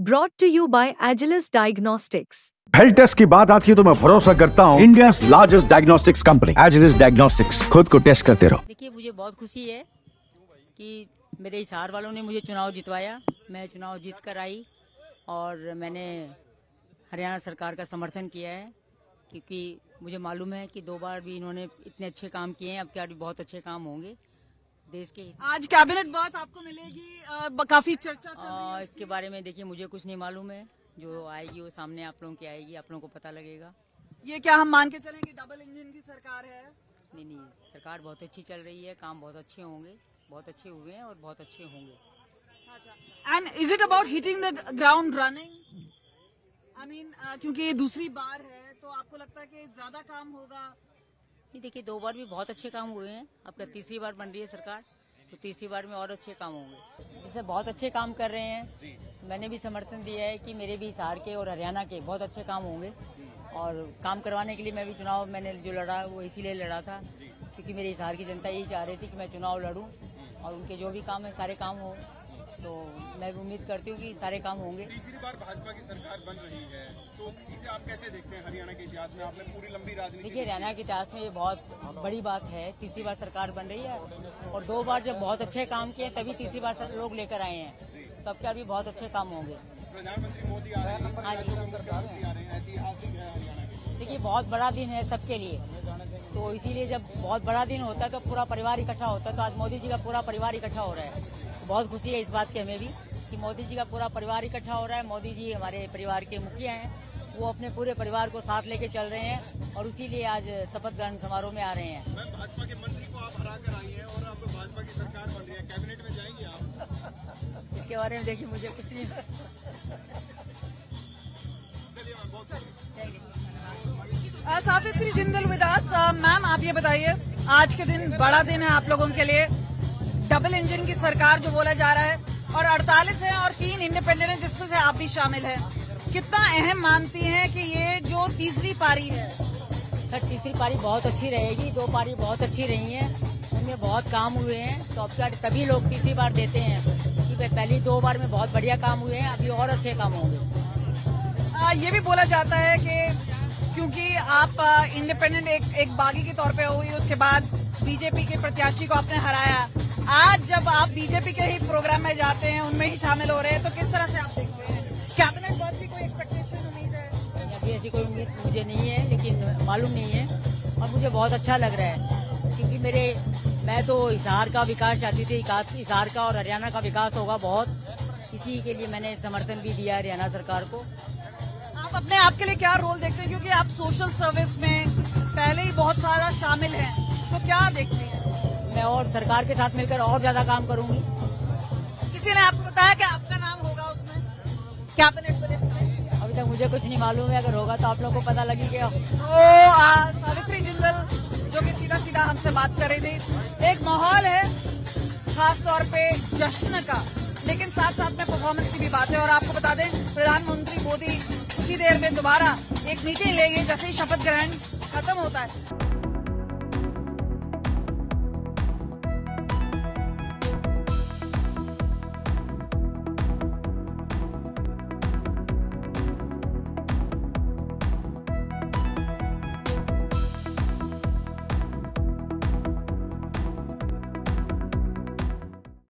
Brought to you by Agilus Diagnostics. Health test की बात आती है तो मैं भरोसा करता हूँ India largest diagnostics company Agilus diagnostics. खुद को टेस्ट करते रहो। देखिए, मुझे बहुत खुशी है कि मेरे हिसार वालों ने मुझे चुनाव जितवाया। मैं चुनाव जीत कर आई और मैंने हरियाणा सरकार का समर्थन किया है, क्योंकि मुझे मालूम है कि 2 बार भी इन्होंने इतने अच्छे काम किए हैं। अब क्या भी बहुत अच्छे काम होंगे देश के। आज कैबिनेट बात आपको मिलेगी, काफी चर्चा चल रही है इसके बारे में। देखिए, मुझे कुछ नहीं मालूम है, जो आएगी वो सामने आप लोगों की आएगी, आप लोगों को पता लगेगा। ये क्या हम मान के चलें कि डबल इंजन की सरकार है? नहीं, सरकार बहुत अच्छी चल रही है, काम बहुत अच्छे होंगे, बहुत अच्छे हुए हैं और बहुत अच्छे होंगे। And is it about hitting the ground running? I mean, क्योंकि ये दूसरी बार है तो आपको लगता है कि ज्यादा काम होगा? नहीं, देखिए, 2 बार भी बहुत अच्छे काम हुए हैं। अब क्या तीसरी बार बन रही है सरकार, तो तीसरी बार में और अच्छे काम होंगे। जैसे बहुत अच्छे काम कर रहे हैं, मैंने भी समर्थन दिया है कि मेरे भी हिसार के और हरियाणा के बहुत अच्छे काम होंगे। और काम करवाने के लिए मैं भी चुनाव मैंने जो लड़ा वो इसीलिए लड़ा था, क्योंकि मेरे हिसार की जनता यही चाह रही थी कि मैं चुनाव लड़ूं और उनके जो भी काम है सारे काम हो। तो मैं भी उम्मीद करती हूँ कि सारे काम होंगे। तीसरी बार भाजपा की सरकार बन रही है, तो इसे आप कैसे देखते हैं? हरियाणा के इतिहास में आपने पूरी लंबी राजनीति। देखिए, हरियाणा के इतिहास में ये बहुत बड़ी बात है, तीसरी बार सरकार बन रही है। और 2 बार जब बहुत अच्छे काम किए तभी तीसरी बार लोग लेकर आए हैं, तब क्या भी बहुत अच्छे काम होंगे। प्रधानमंत्री मोदी आ रहे हैं, ऐतिहासिक है हरियाणा के। देखिए, बहुत बड़ा दिन है सबके लिए, तो इसीलिए जब बहुत बड़ा दिन होता है तो पूरा परिवार इकट्ठा होता है। तो आज मोदी जी का पूरा परिवार इकट्ठा हो रहा है, तो बहुत खुशी है इस बात की हमें भी कि मोदी जी का पूरा परिवार इकट्ठा हो रहा है। मोदी जी हमारे परिवार के मुखिया हैं, वो अपने पूरे परिवार को साथ लेके चल रहे हैं और इसीलिए आज शपथ ग्रहण समारोह में आ रहे हैं। मैम, भाजपा के मंत्री को आप हरा कर आई हैं और अब भाजपा की सरकार बन रही है, कैबिनेट में जाएंगे आप? इसके बारे में देखिए, मुझे कुछ नहीं। सावित्री जिंदल विदास मैम, आप ये बताइए, आज के दिन बड़ा दिन है आप लोगों के लिए। डबल इंजन की सरकार जो बोला जा रहा है, और 48 है और 3 इंडिपेंडेंट है जिसमें से आप भी शामिल हैं। कितना अहम मानती हैं कि ये जो तीसरी पारी है? सर, तीसरी पारी बहुत अच्छी रहेगी। 2 पारी बहुत अच्छी रही है, उनमें बहुत काम हुए हैं। तो अब क्या तभी लोग तीसरी बार देते हैं कि पहली 2 बार में बहुत बढ़िया काम हुए हैं, अभी और अच्छे काम होंगे। ये भी बोला जाता है कि क्योंकि आप इंडिपेंडेंट एक बागी के तौर पे हुई, उसके बाद बीजेपी के प्रत्याशी को आपने हराया। आज जब आप बीजेपी के ही प्रोग्राम में जाते हैं, उनमें ही शामिल हो रहे हैं, तो किस तरह से आप देखते हैं? कैबिनेट बात की कोई एक्सपेक्टेशन, उम्मीद है? अभी ऐसी कोई उम्मीद मुझे नहीं है, लेकिन मालूम नहीं है। और मुझे बहुत अच्छा लग रहा है, क्योंकि मैं तो हिसार का विकास चाहती थी। हिसार का और हरियाणा का विकास होगा बहुत, इसी के लिए मैंने समर्थन भी दिया हरियाणा सरकार को। आप अपने आप के लिए क्या रोल देखते हैं, क्योंकि आप सोशल सर्विस में पहले ही बहुत सारा शामिल हैं, तो क्या देखते हैं? मैं और सरकार के साथ मिलकर और ज्यादा काम करूंगी। किसी ने आपको बताया कि आपका नाम होगा उसमें, कैबिनेट लिस्ट में? अभी तक मुझे कुछ नहीं मालूम है, अगर होगा तो आप लोगों को पता लगी गया। तो सावित्री जिंदल जो कि सीधा हमसे बात कर रही थी। एक माहौल है खास तौर पे जश्न का, लेकिन साथ साथ में परफॉर्मेंस की भी बात है। और आपको बता दें, प्रधानमंत्री मोदी कुछ ही देर में दोबारा एक मीटिंग लेंगे जैसे ही शपथ ग्रहण खत्म होता है।